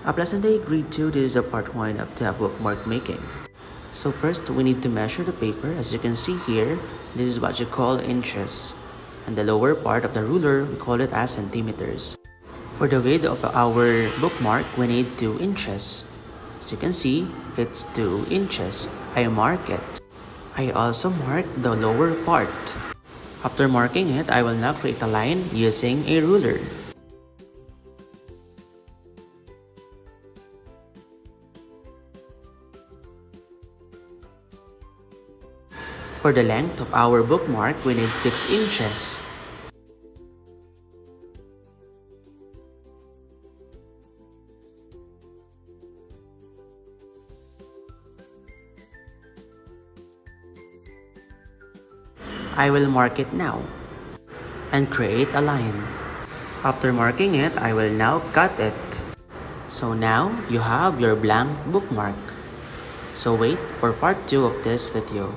A pleasant day, grade 2. This is a part 1 of the bookmark making. So first, we need to measure the paper. As you can see here, this is what you call inches. And the lower part of the ruler, we call it as centimeters. For the width of our bookmark, we need 2 inches. As you can see, it's 2 inches. I mark it. I also mark the lower part. After marking it, I will now create a line using a ruler. For the length of our bookmark, we need 6 inches. I will mark it now and create a line. After marking it, I will now cut it. So now you have your blank bookmark. So wait for part 2 of this video.